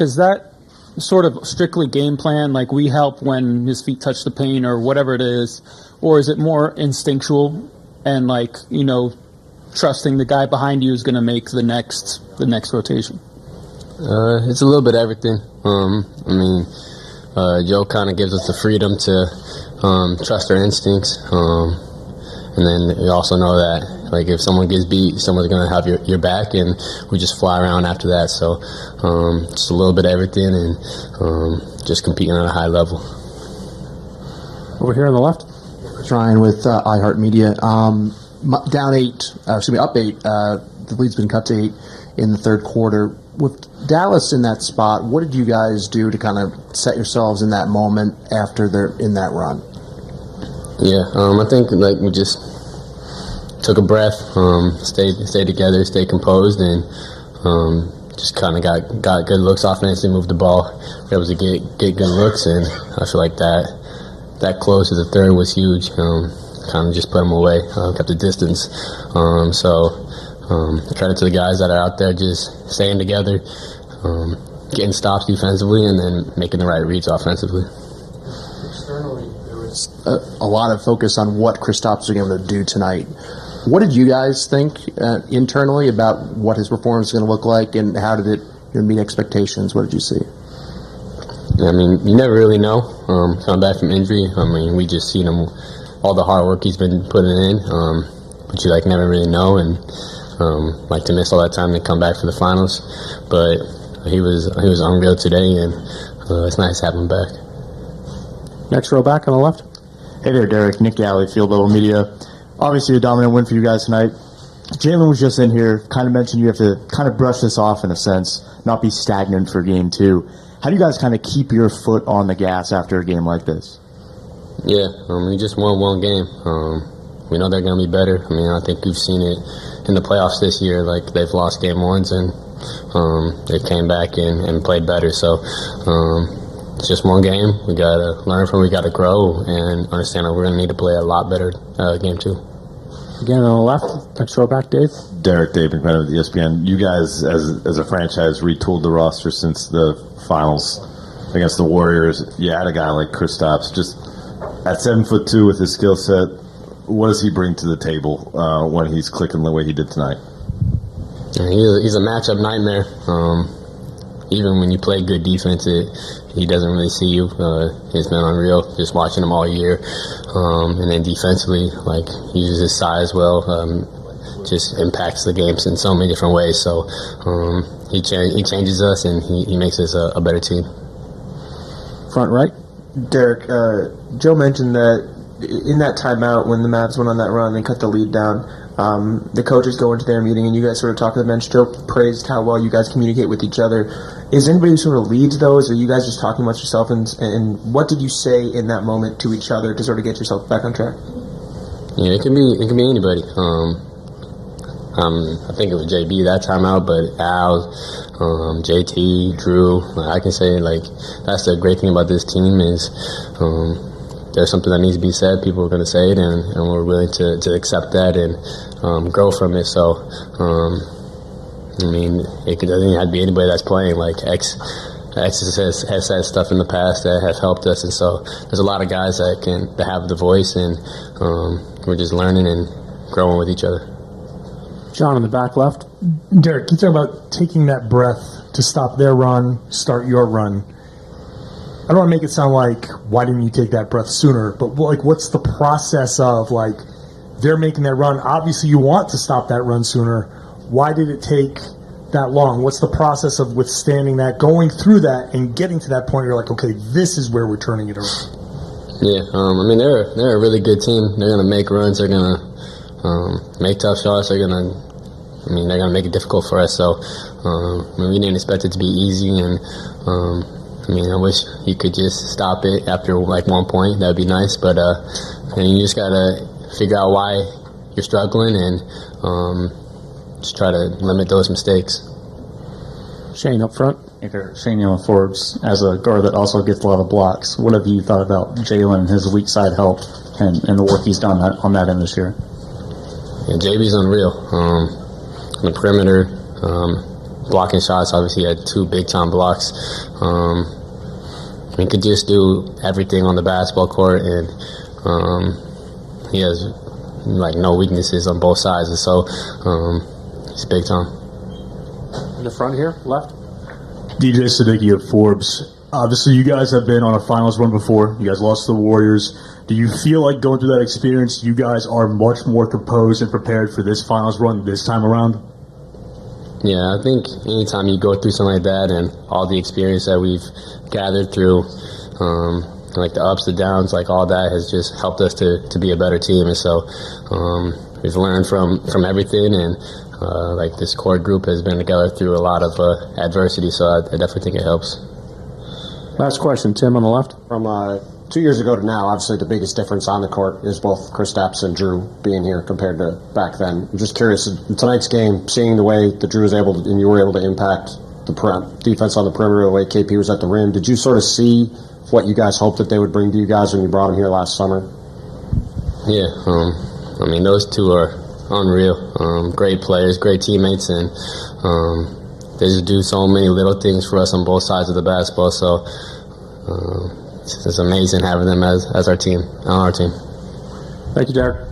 is that sort of strictly game plan, like we help when his feet touch the paint or whatever it is, or is it more instinctual and like, trusting the guy behind you is going to make the next rotation? It's a little bit of everything. Joe kind of gives us the freedom to trust our instincts, and then we also know that like if someone gets beat, someone's going to have your back, and we just fly around after that. So just a little bit of everything, and just competing on a high level. Over here on the left, Ryan with iHeartMedia. Up 8. The lead's been cut to 8 in the third quarter. With Dallas in that spot, what did you guys do to kind of set yourselves in that moment after they're in that run? Yeah, I think like we just took a breath, stayed together, stayed composed, and just kind of got good looks offensively, moved the ball, were able to get good looks, and I feel like that close to the third was huge. Kind of just put them away, kept the distance. Credit to the guys that are out there just staying together, getting stops defensively, and then making the right reads offensively. Externally, there was a lot of focus on what Kristaps was able to do tonight. What did you guys think internally about what his performance is going to look like, and how did it meet expectations? What did you see? I mean, you never really know. Coming back from injury, we just seen him, all the hard work he's been putting in, but you never really know, and to miss all that time to come back for the finals. But he was unreal today, and it's nice to have him back. Next row back on the left. Hey there, Derrick. Nick Galley, Field Level Media. Obviously a dominant win for you guys tonight. Jalen was just in here, kind of mentioned you have to kind of brush this off in a sense, not be stagnant for game 2. How do you guys kind of keep your foot on the gas after a game like this? Yeah, we just won one game. We know they're going to be better. I think we've seen it in the playoffs this year. Like, they've lost game 1s, and they came back and played better. So it's just one game. We got to learn from it. We got to grow and understand that we're going to need to play a lot better game 2. Again on the left, next row back, Dave. Dave McMenamin with ESPN. You guys, as a franchise, retooled the roster since the finals against the Warriors. You had a guy like Kristaps, just at 7'2" with his skill set. What does he bring to the table when he's clicking the way he did tonight? He's a matchup nightmare. Even when you play good defense, he doesn't really see you. It's been unreal just watching him all year. And then defensively, he uses his size well, just impacts the games in so many different ways. So he changes us, and he makes us a better team. Front right. Derrick, Joe mentioned that in that timeout when the Mavs went on that run and cut the lead down, the coaches go into their meeting and you guys sort of talk to the bench. Joe praised how well you guys communicate with each other. Is anybody who sort of leads those, or are you guys just talking amongst yourself? And what did you say in that moment to each other to sort of get yourself back on track? Yeah, it can be anybody. I think it was JB that timeout, but Al, JT, Drew. I can say that's the great thing about this team is there's something that needs to be said. People are going to say it, and we're willing to accept that and grow from it. So, it doesn't have to be anybody that's playing. X has said stuff in the past that have helped us, and so there's a lot of guys that have the voice, and we're just learning and growing with each other. John in the back left. Derrick, you talk about taking that breath to stop their run, start your run. I don't want to make it sound like, why didn't you take that breath sooner? But what's the process of they're making that run? Obviously, you want to stop that run sooner. Why did it take that long? What's the process of withstanding that, going through that, and getting to that point? You're like, okay, this is where we're turning it around. Yeah, they're a really good team. They're gonna make runs. They're gonna make tough shots. They're gonna make it difficult for us. So, we didn't expect it to be easy, and I wish you could just stop it after 1 point. That'd be nice, but you just gotta figure out why you're struggling and just try to limit those mistakes. Shane up front. Hey there, Shane Forbes. As a guard that also gets a lot of blocks, what have you thought about Jalen and his weak side help and the work he's done on that end this year? Yeah, JB's unreal. On the perimeter, blocking shots. Obviously, he had 2 big-time blocks. He could just do everything on the basketball court, and he has like no weaknesses on both sides, and so he's big time. In the front here, left. DJ Siddiqui of Forbes. Obviously, you guys have been on a finals run before. You guys lost to the Warriors. Do you feel like going through that experience, you guys are much more composed and prepared for this finals run this time around? Yeah, I think anytime you go through something like that and all the experience that we've gathered through, like the ups, the downs, like all that has just helped us to be a better team. And so we've learned from everything, and like this core group has been together through a lot of adversity, so I definitely think it helps. Last question, Tim on the left. From 2 years ago to now, obviously the biggest difference on the court is both Kristaps and Drew being here compared to back then. I'm just curious, in tonight's game, seeing the way that Drew was able to, and you were able to impact the defense on the perimeter, the way KP was at the rim, did you sort of see what you guys hoped that they would bring to you guys when you brought them here last summer? Yeah, I mean, those two are unreal. Great players, great teammates, and they just do so many little things for us on both sides of the basketball. So it's amazing having them as our team, on our team. Thank you, Derrick.